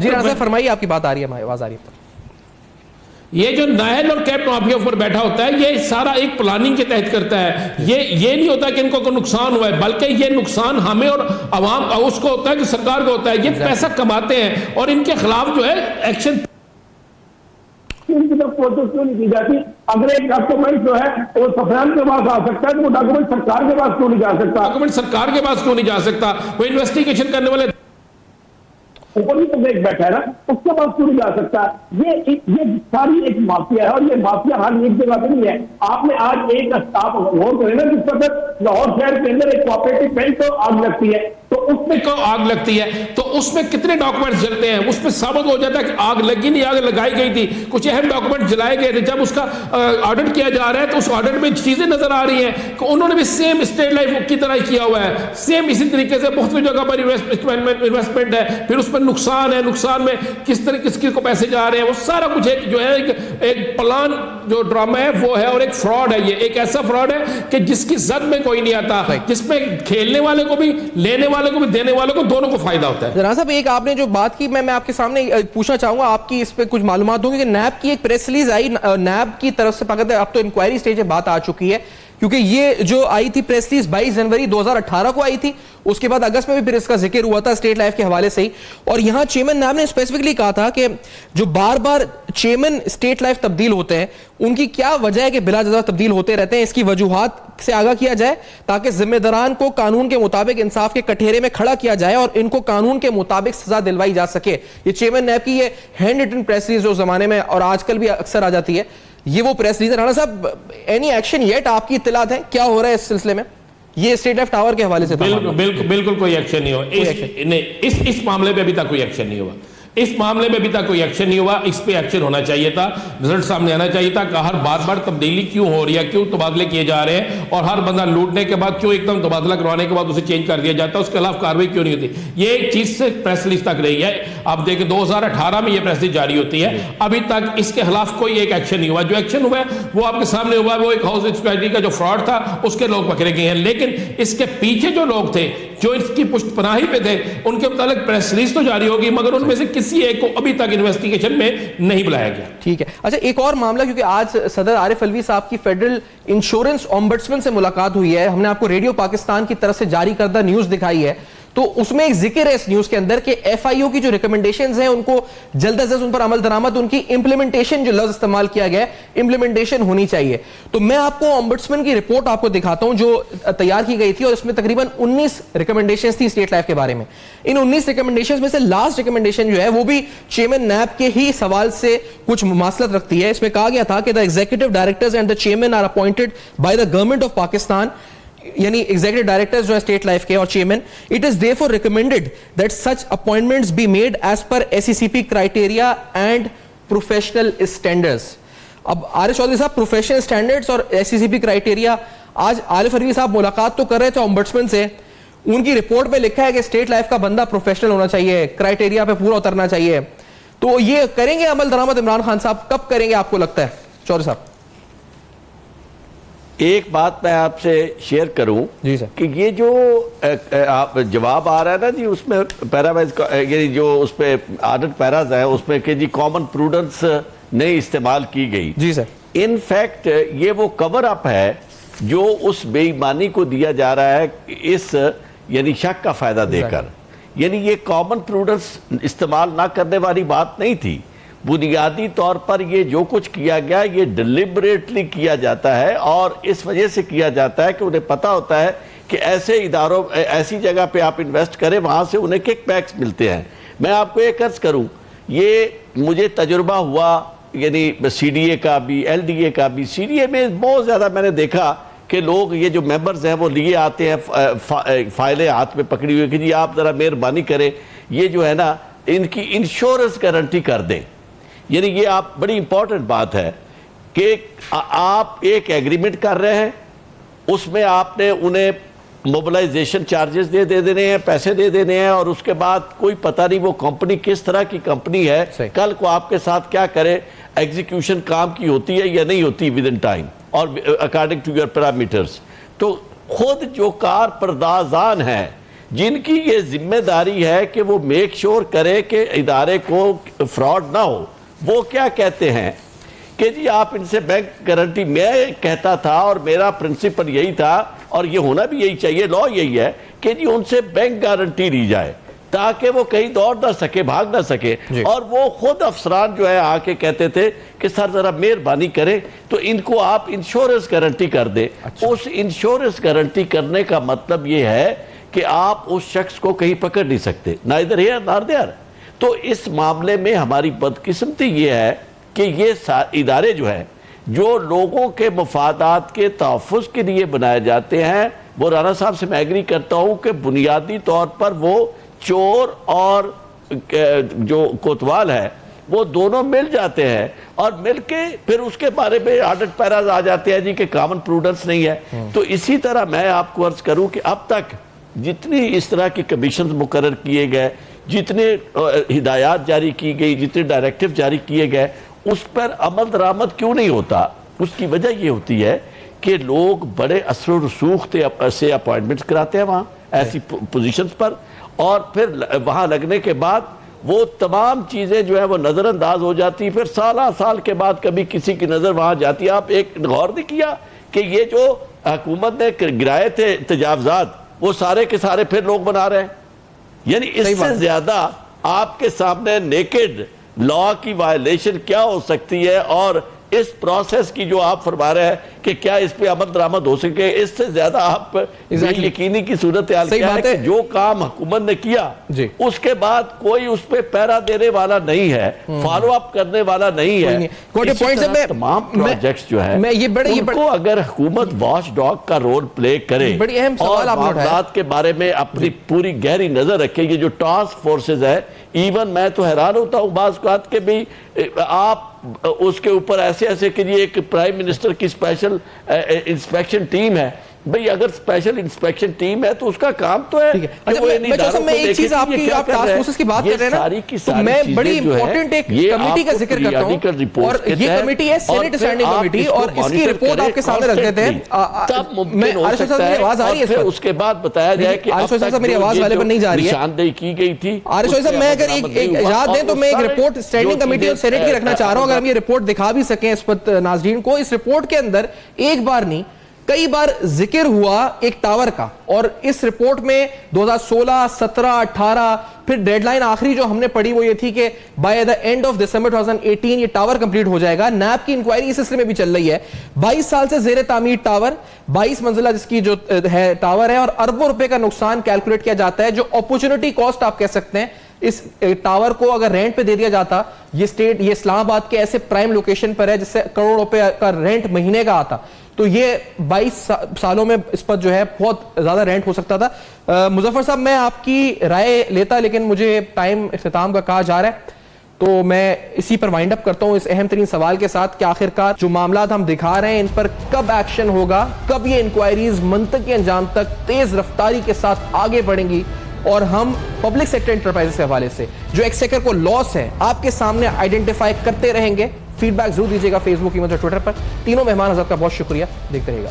جی رانا صاحب فرمائیے, آپ کی بات آ رہی ہے, آواز آ رہی ہے. یہ جو نائل اور کیپ مافیا اوپر بیٹھا ہوتا ہے یہ سارا ایک پلاننگ کے تحت کرتا ہے. یہ نہیں ہوتا کہ ان کو نقصان ہوا ہے, بلکہ یہ نقصان ہمیں اور عوام اس کو ہوتا ہے کہ سرکار کو ہوتا ہے. یہ پیسہ کماتے ہیں اور ان کے خلاف جو ہے ایکشن ان کی طرف کوشش کیوں نہیں کی جاتی؟ اگر ایک ڈاکومنٹ جو ہے وہ سفران کے پاس آ سکتا ہے تو وہ ڈاکومنٹ سرکار کے پاس کیوں نہیں جا سکتا؟ ڈاکومنٹ سرکار کے پاس کیوں نہیں جا سکتا؟ وہ انویسٹیگیشن کرنے والے اوپر ہی تو ایک بیٹھا ہے نا, اس کے پاس کیوں نہیں جا سکتا؟ یہ ساری ایک مافیا ہے, اور یہ مافیا حال ایک جگہ پہ نہیں ہے. آپ نے آج ایک آپ غور کریں نا, جس وقت لاہور شہر کے اندر ایک کوآپریٹو بینک کو آگ لگتی ہے تو اس میں آگ لگتی ہے تو اس میں کتنے ڈاکومنٹس جلتے ہیں, اس میں ثابت ہو جاتا ہے کہ آگ لگی نہیں, آگ لگائی گئی تھی, کچھ اہم ڈاکومنٹ جلائے گئے تھے. جب اس کا آڈٹ کیا جا رہا ہے تو اس آڈٹ میں چیزیں نظر آ رہی ہیں کہ انہوں نے بھی سیم اسٹیٹ لائف کی طرح کیا ہوا ہے, سیم اسی طریقے سے بہت سی جگہ پر انویسٹمنٹ ہے, پھر اس میں نقصان ہے, نقصان میں کس طرح کس کو پیسے جا رہے ہیں, وہ سارا کچھ ایک جو ہے ایک پلان جو ڈرامہ ہے وہ ہے, اور ایک فراڈ ہے. یہ ایک ایسا فراڈ ہے کہ جس کی زد میں کوئی نہیں آتا, جس میں کھیلنے والے کو بھی, لینے والے کو بھی, دینے والے کو, دونوں کو فائدہ ہوتا ہے. جناب صاحب ایک آپ نے جو بات کی میں آپ کے سامنے پوچھنا چاہوں گا, آپ کی اس پہ کچھ معلومات ہوں گی کہ نیب کی ایک پریس ریلیز آئی, نیب کی طرف سے پاکستان اب تو انکوائری سٹیج میں بات آ چکی ہے, کیونکہ یہ جو آئی تھی پریس ریلیز 22 جنوری 2018 کو آئی تھی, اس کے بعد اگست میں بھی پھر اس کا ذکر ہوا تھا اسٹیٹ لائف کے حوالے سے ہی. اور یہاں چیئرمین نیب نے اسپیسیفکلی کہا تھا کہ جو بار بار چیئرمین اسٹیٹ لائف تبدیل ہوتے ہیں ان کی کیا وجہ ہے کہ بلا جزا تبدیل ہوتے رہتے ہیں, اس کی وجوہات سے آگاہ کیا جائے تاکہ ذمہ داران کو قانون کے مطابق انصاف کے کٹہرے میں کھڑا کیا جائے اور ان کو قانون کے مطابق سزا دلوائی جا سکے. یہ چیئرمین نیب کی یہ ہینڈ ریٹن پریس ریلیز جو زمانے میں اور آج کل بھی اکثر آ جاتی ہے, یہ وہ پریس ریلیز ہے. رانا صاحب اینی ایکشن یٹ, آپ کی اطلاعات ہیں کیا ہو رہا ہے اس سلسلے میں؟ یہ اسٹیٹ لائف ٹاور کے حوالے سے بالکل کوئی ایکشن نہیں ہوا اس معاملے پہ ابھی تک کوئی ایکشن نہیں ہوا. اس معاملے میں ابھی تک کوئی ایکشن نہیں ہوا. اس پہ ایکشن ہونا چاہیے تھا, رزلٹ سامنے آنا چاہیے تھا کہ ہر بار تبدیلی کیوں ہو رہی ہے, کیوں تبادلے کیے جا رہے ہیں, اور ہر بندہ لوٹنے کے بعد کیوں ایک دم تبادلہ کروانے کے بعد اسے چینج کر دیا جاتا ہے, اس کے خلاف کاروائی کیوں نہیں ہوتی. یہ ایک چیز سے پریس ریلیز تک رہی ہے. آپ دیکھیں 2018 میں یہ پریس ریلیز جاری ہوتی ہے, ابھی تک اس کے خلاف کوئی ایک ایکشن نہیں ہوا. جو ایکشن ہوا ہے وہ آپ کے سامنے ہوا ہے, وہ ایک ہاؤس انسپیکٹری کا جو فراڈ تھا اس کے لوگ پکڑے گئے ہیں, لیکن اس کے پیچھے جو لوگ تھے جو اس کی پشت پناہی پہ تھے ان کے متعلق پریس ریلیز تو جاری ہوگی, مگر ان میں سے کسی ایک کو ابھی تک انویسٹیگیشن میں نہیں بلایا گیا. ٹھیک ہے. اچھا ایک اور معاملہ, کیونکہ آج صدر عارف الوی صاحب کی فیڈرل انشورنس اومبڈسمن سے ملاقات ہوئی ہے, ہم نے آپ کو ریڈیو پاکستان کی طرف سے جاری کردہ نیوز دکھائی ہے, تو اس میں ایک ذکر ہے اس نیوز کے اندر کہ ایف آئی او کی جو ریکمنڈیشنز ہیں ان کو جلد از جلد ان پر عمل درآمد, ان کی امپلیمنٹیشن جو لفظ استعمال کیا گیا ہے امپلیمنٹیشن ہونی چاہیے. تو میں آپ کو اومبڈسمن کی رپورٹ آپ کو دکھاتا ہوں جو تیار کی گئی تھی, اور اس میں تقریباً 19 ریکمنڈیشنز تھی اسٹیٹ لائف کے بارے میں. ان 19 ریکمنڈیشنز میں سے لاسٹ ریکمنڈیشن جو ہے وہ بھی چیئرمین نیب کے ہی سوال سے کچھ مماثلت رکھتی ہے. اس میں کہا گیا تھا کہ the executive directors and the chairman are appointed by the government of Pakistan, یعنی ایگزیکٹو ڈائریکٹرز جو ہے اسٹیٹ لائف کے اور chairman. It is therefore recommended that such appointments be made as per SECP criteria and professional standards. اب عارف چودھری صاحب professional standards اور SECP criteria, آج عارف الوی صاحب ملاقات تو کر رہے تھے اومبڈسمن سے, ان کی رپورٹ میں لکھا ہے کہ اسٹیٹ لائف کا بندہ پروفیشنل ہونا چاہیے, کرائٹیریا پہ پورا اترنا چاہیے. تو یہ کریں گے عمل درآمد عمران خان صاحب, کب کریں گے آپ کو لگتا ہے چودھری صاحب؟ ایک بات میں آپ سے شیئر کروں جی سر, کہ یہ جو آپ جواب آ رہا ہے نا جی, اس میں پیراوائز یعنی جو اس پہ آڈٹ پیراز ہے اس میں کہ جی کامن پروڈنس نہیں استعمال کی گئی. جی سر, ان فیکٹ یہ وہ کور اپ ہے جو اس بے ایمانی کو دیا جا رہا ہے اس یعنی شک کا فائدہ دے کر. یعنی یہ کامن پروڈنس استعمال نہ کرنے والی بات نہیں تھی. بنیادی طور پر یہ جو کچھ کیا گیا یہ ڈیلیبریٹلی کیا جاتا ہے, اور اس وجہ سے کیا جاتا ہے کہ انہیں پتہ ہوتا ہے کہ ایسے اداروں ایسی جگہ پہ آپ انویسٹ کریں وہاں سے انہیں کک بیکس ملتے ہیں. میں آپ کو ایک عرض کروں, یہ مجھے تجربہ ہوا یعنی سی ڈی اے کا بھی ایل ڈی اے کا بھی. سی ڈی اے میں بہت زیادہ میں نے دیکھا کہ لوگ یہ جو ممبرز ہیں وہ لیے آتے ہیں فائلیں ہاتھ میں پکڑی ہوئی کہ جی آپ ذرا مہربانی کریں یہ جو ہے نا ان کی انشورنس گارنٹی کر دیں. یعنی یہ آپ بڑی امپورٹنٹ بات ہے کہ آپ ایک ایگریمنٹ کر رہے ہیں, اس میں آپ نے انہیں موبلائزیشن چارجز دے دینے ہیں, پیسے دے دینے ہیں, اور اس کے بعد کوئی پتہ نہیں وہ کمپنی کس طرح کی کمپنی ہے, کل کو آپ کے ساتھ کیا کرے, ایگزیکیوشن کام کی ہوتی ہے یا نہیں ہوتی ود ان ٹائم اور اکارڈنگ ٹو یور پیرامیٹرز. تو خود جو کار پردازان ہیں جن کی یہ ذمہ داری ہے کہ وہ میک شور کرے کہ ادارے کو فراڈ نہ ہو، وہ کیا کہتے ہیں کہ جی آپ ان سے بینک گارنٹی، میں کہتا تھا اور میرا پرنسپل یہی تھا اور یہ ہونا بھی یہی چاہیے، لا یہی ہے کہ جی ان سے بینک گارنٹی لی جائے تاکہ وہ کہیں دوڑ نہ سکے، بھاگ نہ سکے. اور وہ خود افسران جو ہے آ کے کہتے تھے کہ سر ذرا مہربانی کریں تو ان کو آپ انشورنس گارنٹی کر دیں. اس انشورنس گارنٹی کرنے کا مطلب یہ ہے کہ آپ اس شخص کو کہیں پکڑ نہیں سکتے، نہ ادھر ہے نہ ادھر. تو اس معاملے میں ہماری بدقسمتی یہ ہے کہ یہ ادارے جو ہیں جو لوگوں کے مفادات کے تحفظ کے لیے بنائے جاتے ہیں، وہ رانا صاحب سے میں ایگری کرتا ہوں کہ بنیادی طور پر وہ چور اور جو کوتوال ہے وہ دونوں مل جاتے ہیں اور مل کے پھر اس کے بارے میں آڈٹ پیراز آ جاتے ہیں جی کہ کامن پروڈنس نہیں ہے. تو اسی طرح میں آپ کو عرض کروں کہ اب تک جتنی اس طرح کی کمیشنز مقرر کیے گئے، جتنے ہدایات جاری کی گئی، جتنے ڈائریکٹیو جاری کیے گئے، اس پر عمل درآمد کیوں نہیں ہوتا؟ اس کی وجہ یہ ہوتی ہے کہ لوگ بڑے اثر و رسوخ سے اپوائنٹمنٹس کراتے ہیں وہاں ایسی پوزیشنز پر، اور پھر وہاں لگنے کے بعد وہ تمام چیزیں جو ہیں وہ نظر انداز ہو جاتی ہیں. پھر سال کے بعد کبھی کسی کی نظر وہاں جاتی ہے. آپ ایک غور نہیں کیا کہ یہ جو حکومت نے گرائے تھے تجاوزات وہ سارے کے سارے پھر لوگ بنا رہے ہیں؟ یعنی اس سے زیادہ آپ کے سامنے نیکڈ لا کی وائلیشن کیا ہو سکتی ہے؟ اور اس پروسیس کی جو آپ فرما رہے ہیں کہ کیا اس پہ عمل درآمد ہو سکے، اس سے زیادہ آپ یقینی کی صورتحال کیا ہے کہ جو کام حکومت نے کیا اس کے بعد کوئی اس پہ پیرا دینے والا نہیں ہے، فالو اپ کرنے والا نہیں ہے. تمام پروجیکٹس جو ہیں ان کو اگر حکومت واچ ڈاگ کا رول پلے کرے اور معاملات کے بارے میں اپنی پوری گہری نظر رکھے، یہ جو ٹاسک فورسز ہے، ایون میں تو حیران ہوتا ہوں بعض اوقات کہ بھی آپ اس کے اوپر ایسے کہ یہ ایک پرائم منسٹر کی اسپیشل انسپیکشن ٹیم ہے. بھئی اگر اسپیشل انسپیکشن ٹیم ہے تو اس کا کام تو ہے کہ وہ انہی اداروں کو دیکھے کہ یہ کیا کر رہے ہیں. یہ ساری کی ساری چیزیں جو ہے یہ آپ کو پیریاڈیکل رپورٹس کے تحت اور پھر آپ اس کو مانیٹر کریں کانسٹنٹلی، تب ممکن ہو سکتا ہے. اور پھر اس کے بعد بتایا جائے کہ اب تک جو نشاندہی کی گئی تھی. عارف صاحب میں اگر ایک اجازت دیں تو میں ایک رپورٹ اسٹینڈنگ کمیٹی اور سینیٹ کی رکھنا چاہ رہا ہوں. اگر ہم یہ رپورٹ دکھا بھی سکیں اس وقت ناظرین کو، اس رپورٹ کے اندر ایک بار نہیں کئی بار ذکر ہوا ایک ٹاور کا، اور اس رپورٹ میں 2016 17 18 پھر ڈیڈ لائن آخری جو ہم نے پڑھی وہ یہ تھی کہ بائی دا اینڈ آف دسمبر 2018 یہ ٹاور کمپلیٹ ہو جائے گا. نیب کی انکوائری اس سلسلے میں بھی چل رہی ہے. 22 سال سے زیر تعمیر ٹاور، 22 منزلہ جس کی جو ہے ٹاور ہے، اور اربوں روپے کا نقصان کیلکولیٹ کیا جاتا ہے. جو اپورچونٹی کاسٹ آپ کہہ سکتے ہیں اس ٹاور کو اگر رینٹ پہ دے دیا جاتا، یہ اسلام آباد کے ایسے پرائم لوکیشن پر ہے جس سے کروڑ روپے کا رینٹ مہینے کا آتا، تو یہ 22 سالوں میں اس پر جو ہے بہت زیادہ رینٹ ہو سکتا تھا. مظفر صاحب میں آپ کی رائے لیتا لیکن مجھے ٹائم اختتام کا کہا جا رہا ہے، تو میں اسی پر وائنڈ اپ کرتا ہوں اس اہم ترین سوال کے ساتھ کہ آخرکار جو معاملات ہم دکھا رہے ہیں ان پر کب ایکشن ہوگا، کب یہ انکوائریز منطقی انجام تک تیز رفتاری کے ساتھ آگے بڑھیں گی، اور ہم پبلک سیکٹر انٹرپرائز کے حوالے سے جو ایکسیکر کو لاس ہے آپ کے سامنے آئیڈینٹیفائی کرتے رہیں گے. فیڈ بیک ضرور دیجیے گا فیس بک، ایمیل اور ٹویٹر پر. تینوں مہمان حضرت کا بہت شکریہ. دیکھتے رہیے گا.